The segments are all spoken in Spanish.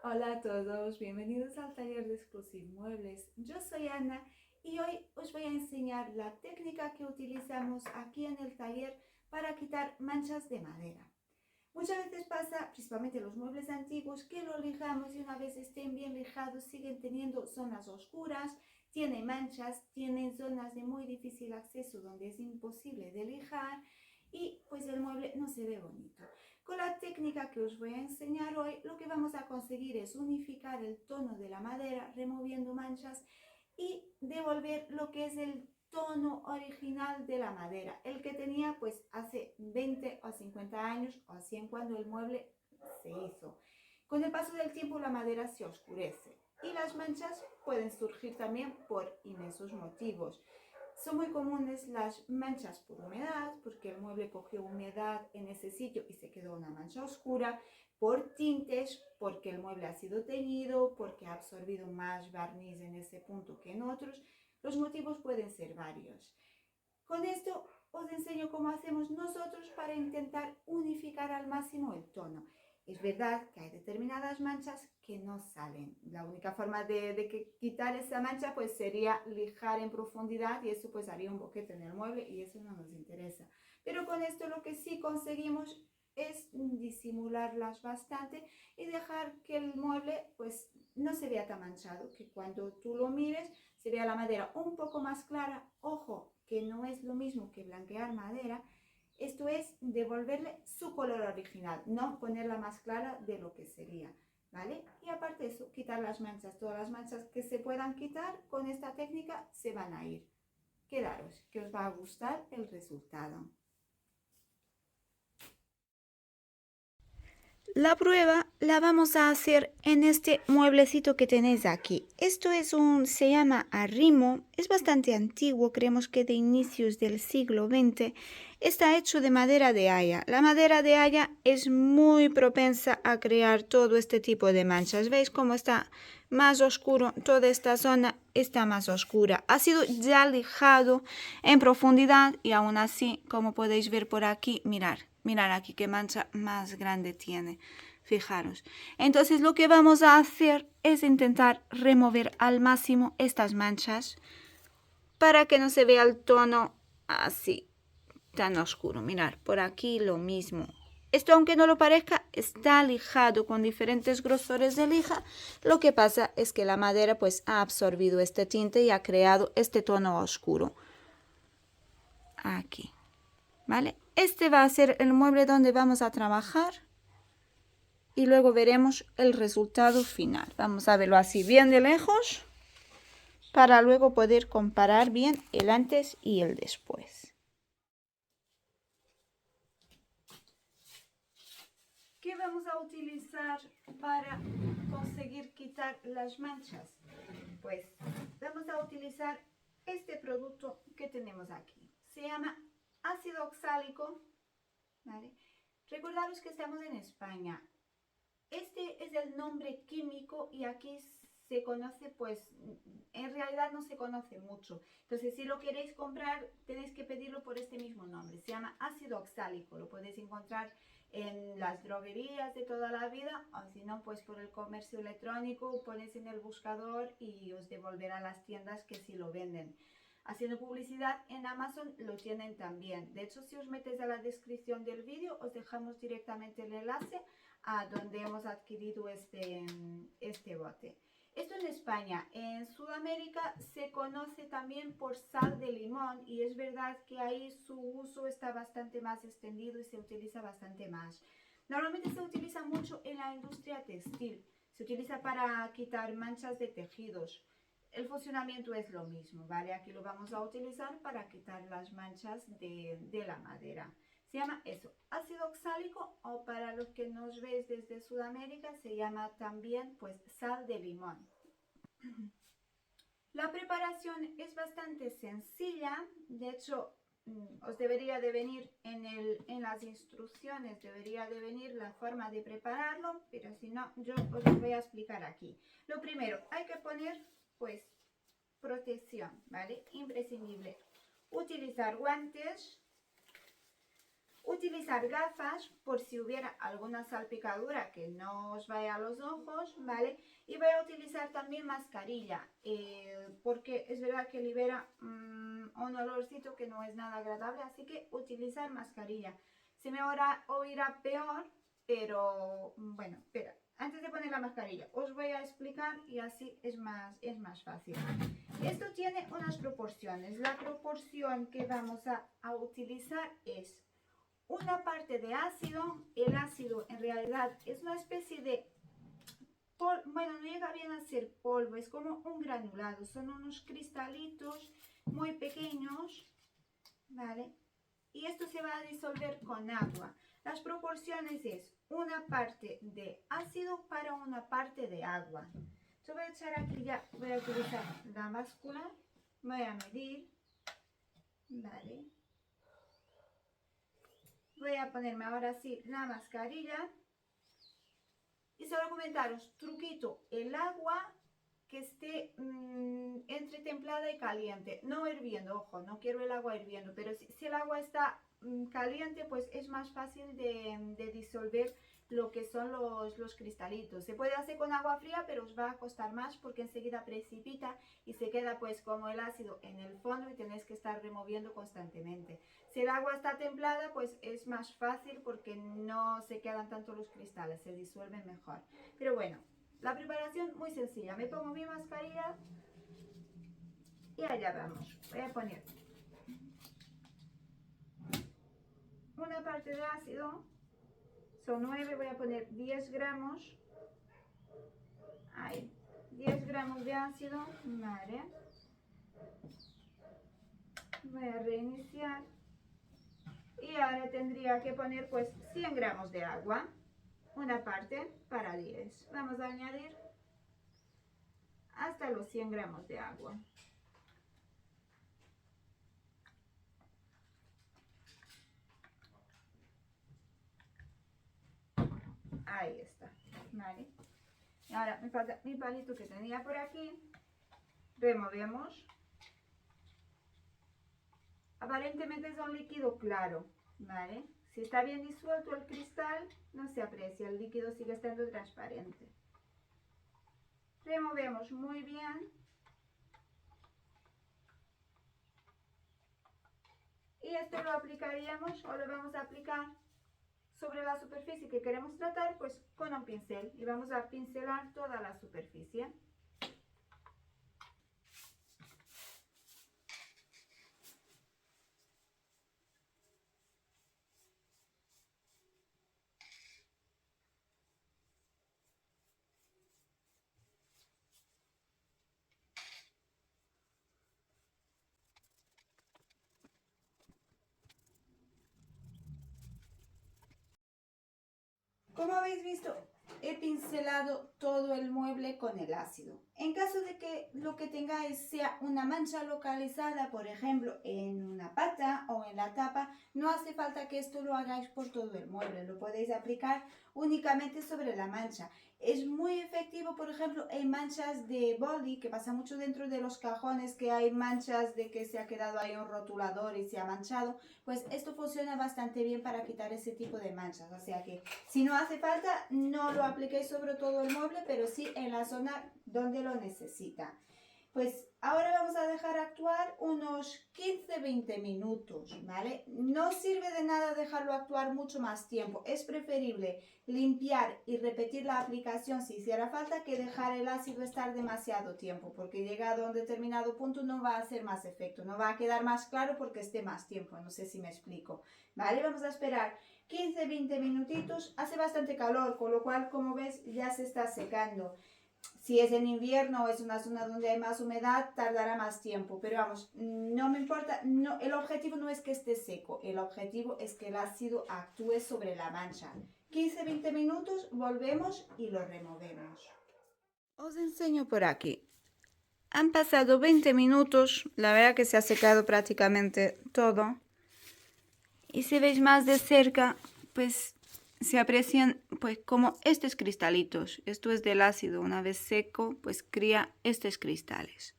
Hola a todos, bienvenidos al taller de Exclusive Muebles. Yo soy Ana y hoy os voy a enseñar la técnica que utilizamos aquí en el taller para quitar manchas de madera. Muchas veces pasa, principalmente los muebles antiguos, que lo lijamos y una vez estén bien lijados siguen teniendo zonas oscuras, tienen manchas, tienen zonas de muy difícil acceso donde es imposible de lijar y pues el mueble no se ve bonito. Con la técnica que os voy a enseñar hoy, lo que vamos a conseguir es unificar el tono de la madera, removiendo manchas y devolver lo que es el tono original de la madera, el que tenía pues hace 20 o 50 años o 100 cuando el mueble se hizo. Con el paso del tiempo la madera se oscurece y las manchas pueden surgir también por inmensos motivos. Son muy comunes las manchas por humedad, porque el mueble cogió humedad en ese sitio y se quedó una mancha oscura, por tintes, porque el mueble ha sido teñido, porque ha absorbido más barniz en ese punto que en otros. Los motivos pueden ser varios. Con esto os enseño cómo hacemos nosotros para intentar unificar al máximo el tono. Es verdad que hay determinadas manchas que no salen. La única forma de quitar esa mancha pues sería lijar en profundidad y eso pues haría un boquete en el mueble y eso no nos interesa. Pero con esto lo que sí conseguimos es disimularlas bastante y dejar que el mueble pues no se vea tan manchado, que cuando tú lo mires se vea la madera un poco más clara. Ojo, que no es lo mismo que blanquear madera. Esto es devolverle su color original, no ponerla más clara de lo que sería, ¿vale? Y aparte de eso, quitar las manchas. Todas las manchas que se puedan quitar con esta técnica se van a ir. Quedaros, que os va a gustar el resultado. La prueba la vamos a hacer en este mueblecito que tenéis aquí. Esto se llama arrimo, es bastante antiguo, creemos que de inicios del siglo XX. Está hecho de madera de haya. La madera de haya es muy propensa a crear todo este tipo de manchas. ¿Veis cómo está más oscuro? Toda esta zona está más oscura. Ha sido ya lijado en profundidad y aún así, como podéis ver por aquí, Mirad aquí qué mancha más grande tiene. Fijaros. Entonces lo que vamos a hacer es intentar remover al máximo estas manchas para que no se vea el tono así tan oscuro. Mirad, por aquí lo mismo. Esto, aunque no lo parezca, está lijado con diferentes grosores de lija. Lo que pasa es que la madera pues ha absorbido este tinte y ha creado este tono oscuro. Aquí. ¿Vale? Este va a ser el mueble donde vamos a trabajar y luego veremos el resultado final. Vamos a verlo así bien de lejos para luego poder comparar bien el antes y el después. ¿Qué vamos a utilizar para conseguir quitar las manchas? Pues vamos a utilizar este producto que tenemos aquí. Se llama ácido oxálico, ¿vale? Recordaros que estamos en España. Este es el nombre químico y aquí se conoce, pues en realidad no se conoce mucho. Entonces, si lo queréis comprar, tenéis que pedirlo por este mismo nombre. Se llama ácido oxálico. Lo podéis encontrar en las droguerías de toda la vida o si no, pues por el comercio electrónico, ponéis en el buscador y os devolverá a las tiendas que sí lo venden. Haciendo publicidad en Amazon lo tienen también. De hecho, si os metéis a la descripción del vídeo, os dejamos directamente el enlace a donde hemos adquirido este bote. Esto en España. En Sudamérica se conoce también por sal de limón y es verdad que ahí su uso está bastante más extendido y se utiliza bastante más. Normalmente se utiliza mucho en la industria textil. Se utiliza para quitar manchas de tejidos. El funcionamiento es lo mismo, ¿vale? Aquí lo vamos a utilizar para quitar las manchas de la madera. Se llama eso, ácido oxálico o para los que nos veis desde Sudamérica se llama también pues sal de limón. La preparación es bastante sencilla, de hecho os debería de venir en las instrucciones, debería de venir la forma de prepararlo, pero si no yo os lo voy a explicar aquí. Lo primero, hay que poner pues protección, ¿vale? Imprescindible. Utilizar guantes, Utilizar gafas por si hubiera alguna salpicadura que no os vaya a los ojos, ¿vale? Y voy a utilizar también mascarilla, porque es verdad que libera un olorcito que no es nada agradable, así que utilizar mascarilla. Se me oirá peor, pero bueno, espera. Antes de poner la mascarilla, os voy a explicar y así es más fácil. Esto tiene unas proporciones. La proporción que vamos a utilizar es una parte de ácido. El ácido en realidad es una especie de polvo, bueno, no llega bien a ser polvo, es como un granulado, son unos cristalitos muy pequeños, ¿vale? Y esto se va a disolver con agua. Las proporciones es una parte de ácido para una parte de agua. Yo voy a echar aquí ya, voy a utilizar la báscula, voy a medir, ¿vale? Voy a ponerme ahora sí la mascarilla. Y solo comentaros, truquito, el agua que esté entre templada y caliente, no hirviendo, ojo, no quiero el agua hirviendo, pero si el agua está caliente, pues es más fácil de disolver lo que son los cristalitos. Se puede hacer con agua fría, pero os va a costar más porque enseguida precipita y se queda pues como el ácido en el fondo y tenéis que estar removiendo constantemente. Si el agua está templada, pues es más fácil porque no se quedan tanto los cristales, se disuelven mejor. Pero bueno, la preparación muy sencilla. Me pongo mi mascarilla y allá vamos. Voy a poner una parte de ácido, son 9, voy a poner 10 gramos. Ahí, 10 gramos de ácido, vale. Voy a reiniciar. Y ahora tendría que poner pues 100 gramos de agua, una parte para 10. Vamos a añadir hasta los 100 gramos de agua. Ahí está, ¿vale? Y ahora me falta mi palito que tenía por aquí. Removemos. Aparentemente es un líquido claro, ¿vale? Si está bien disuelto el cristal, no se aprecia, el líquido sigue estando transparente. Removemos muy bien. Y esto lo aplicaríamos o lo vamos a aplicar sobre la superficie que queremos tratar, pues con un pincel. Y vamos a pincelar toda la superficie. Como habéis visto, he pincelado todo el mueble con el ácido. En caso de que lo que tengáis sea una mancha localizada, por ejemplo, en una pata o en la tapa, no hace falta que esto lo hagáis por todo el mueble. Lo podéis aplicar únicamente sobre la mancha. Es muy efectivo, por ejemplo, en manchas de boli, que pasa mucho dentro de los cajones, que hay manchas de que se ha quedado ahí un rotulador y se ha manchado. Pues esto funciona bastante bien para quitar ese tipo de manchas. O sea que si no hace falta, no lo apliquéis sobre todo el mueble, pero sí en la zona donde lo necesita. Pues ahora vamos a dejar actuar unos 15-20 minutos, ¿vale? No sirve de nada dejarlo actuar mucho más tiempo. Es preferible limpiar y repetir la aplicación si hiciera falta que dejar el ácido estar demasiado tiempo, porque llegado a un determinado punto no va a hacer más efecto, no va a quedar más claro porque esté más tiempo. No sé si me explico, ¿vale? Vamos a esperar 15-20 minutitos. Hace bastante calor, con lo cual, como ves, ya se está secando. Si es en invierno o es una zona donde hay más humedad, tardará más tiempo. Pero vamos, no me importa. No, el objetivo no es que esté seco. El objetivo es que el ácido actúe sobre la mancha. 15-20 minutos, volvemos y lo removemos. Os enseño por aquí. Han pasado 20 minutos. La verdad que se ha secado prácticamente todo. Y si veis más de cerca, pues se aprecian pues como estos cristalitos. Esto es del ácido. Una vez seco, pues cría estos cristales.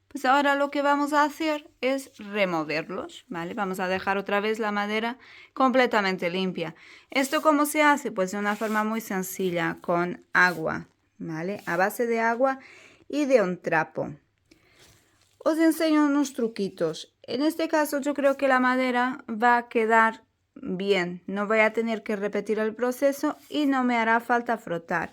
Pues ahora lo que vamos a hacer es removerlos, ¿vale? Vamos a dejar otra vez la madera completamente limpia. ¿Esto cómo se hace? Pues de una forma muy sencilla, con agua, ¿vale? A base de agua y de un trapo. Os enseño unos truquitos. En este caso yo creo que la madera va a quedar bien. No voy a tener que repetir el proceso y no me hará falta frotar.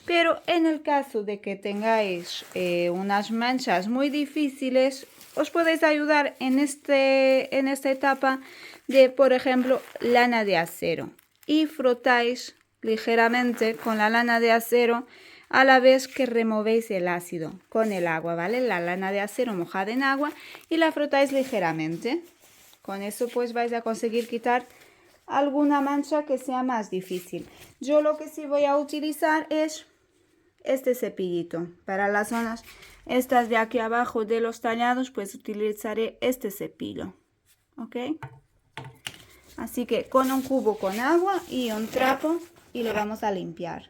Pero en el caso de que tengáis unas manchas muy difíciles, os podéis ayudar en esta etapa de, por ejemplo, lana de acero. Y frotáis ligeramente con la lana de acero a la vez que removéis el ácido con el agua, ¿vale? La lana de acero mojada en agua y la frotáis ligeramente. Con eso pues vais a conseguir quitar alguna mancha que sea más difícil. Yo lo que sí voy a utilizar es este cepillito. Para las zonas estas de aquí abajo de los tallados, pues utilizaré este cepillo. ¿Ok? Así que con un cubo con agua y un trapo y lo vamos a limpiar.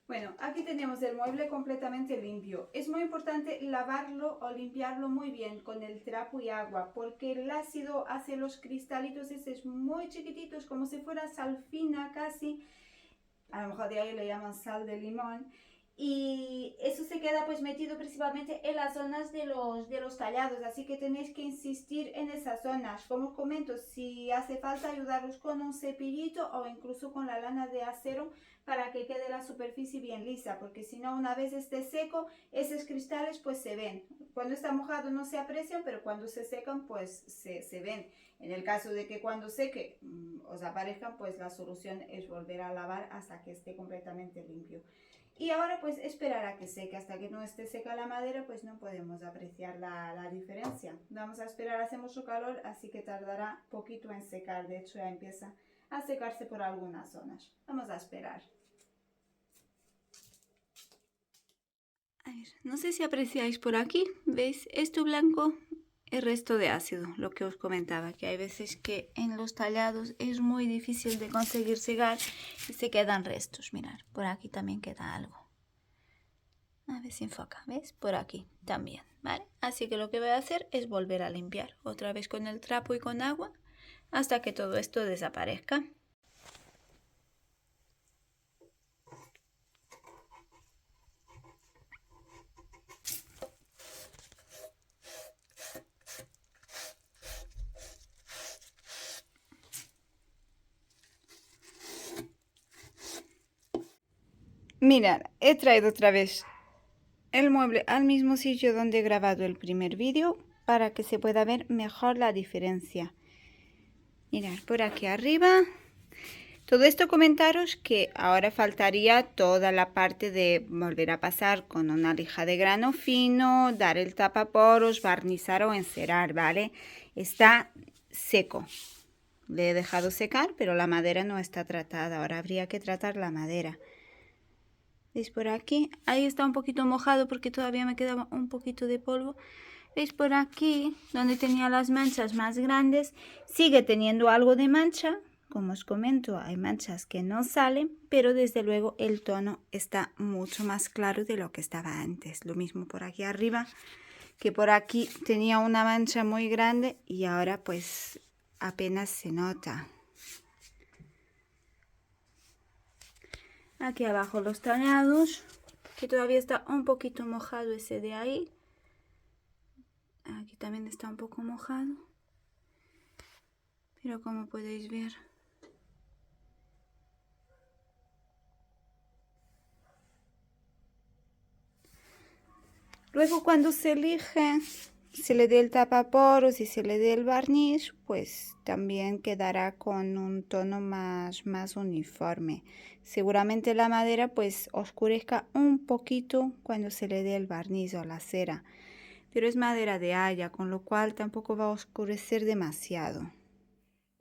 Bueno, aquí tenemos el mueble completamente limpio. Es muy importante lavarlo o limpiarlo muy bien con el trapo y agua, porque el ácido hace los cristalitos esos muy chiquititos, como si fuera sal fina casi. A lo mejor de ahí le llaman sal de limón. Y eso se queda pues metido principalmente en las zonas de los tallados, así que tenéis que insistir en esas zonas. Como comento, si hace falta ayudaros con un cepillito o incluso con la lana de acero para que quede la superficie bien lisa, porque si no, una vez esté seco, esos cristales pues se ven. Cuando está mojado no se aprecian, pero cuando se secan pues se ven. En el caso de que cuando seque os aparezcan, pues la solución es volver a lavar hasta que esté completamente limpio. Y ahora pues esperar a que seque. Hasta que no esté seca la madera, pues no podemos apreciar la diferencia. Vamos a esperar, hace mucho calor, así que tardará poquito en secar. De hecho ya empieza a secarse por algunas zonas. Vamos a esperar. A ver, no sé si apreciáis por aquí, ¿veis? Esto blanco, el resto de ácido, lo que os comentaba, que hay veces que en los tallados es muy difícil de conseguir secar y se quedan restos. Mirad, por aquí también queda algo. A ver si enfoca, ¿ves? Por aquí también, ¿vale? Así que lo que voy a hacer es volver a limpiar otra vez con el trapo y con agua hasta que todo esto desaparezca. Mirad, he traído otra vez el mueble al mismo sitio donde he grabado el primer vídeo para que se pueda ver mejor la diferencia. Mirad, por aquí arriba. Todo esto comentaros que ahora faltaría toda la parte de volver a pasar con una lija de grano fino, dar el tapaporos, barnizar o encerar, ¿vale? Está seco. Le he dejado secar, pero la madera no está tratada. Ahora habría que tratar la madera. ¿Veis por aquí? Ahí está un poquito mojado porque todavía me quedaba un poquito de polvo. ¿Veis por aquí? Donde tenía las manchas más grandes, sigue teniendo algo de mancha. Como os comento, hay manchas que no salen, pero desde luego el tono está mucho más claro de lo que estaba antes. Lo mismo por aquí arriba, que por aquí tenía una mancha muy grande y ahora pues apenas se nota. Aquí abajo los tallados, que todavía está un poquito mojado ese de ahí. Aquí también está un poco mojado, pero como podéis ver, luego cuando se elige, se le dé el tapaporos y se le dé el barniz, pues también quedará con un tono más uniforme. Seguramente la madera pues oscurezca un poquito cuando se le dé el barniz o la cera, pero es madera de haya, con lo cual tampoco va a oscurecer demasiado.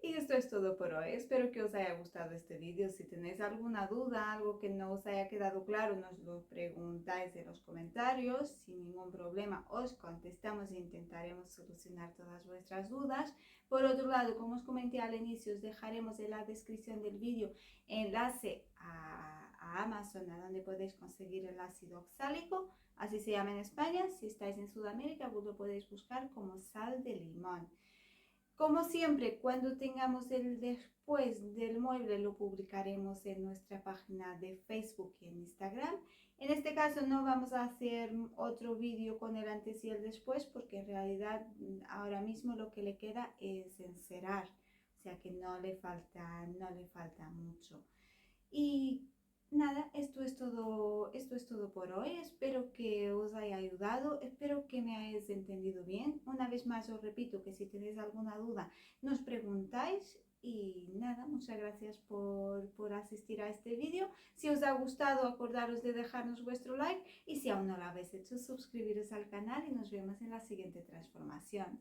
Y esto es todo por hoy. Espero que os haya gustado este vídeo. Si tenéis alguna duda, algo que no os haya quedado claro, nos lo preguntáis en los comentarios. Sin ningún problema os contestamos e intentaremos solucionar todas vuestras dudas. Por otro lado, como os comenté al inicio, os dejaremos en la descripción del vídeo enlace a Amazon, a donde podéis conseguir el ácido oxálico. Así se llama en España. Si estáis en Sudamérica, pues lo podéis buscar como sal de limón. Como siempre, cuando tengamos el después del mueble lo publicaremos en nuestra página de Facebook y en Instagram. En este caso no vamos a hacer otro vídeo con el antes y el después porque en realidad ahora mismo lo que le queda es encerar, o sea que no le falta mucho. Y nada, esto es todo por hoy. Espero que os haya ayudado, espero que me hayáis entendido bien. Una vez más os repito que si tenéis alguna duda nos preguntáis. Y nada, muchas gracias por asistir a este vídeo. Si os ha gustado, acordaros de dejarnos vuestro like y si aún no lo habéis hecho, suscribiros al canal y nos vemos en la siguiente transformación.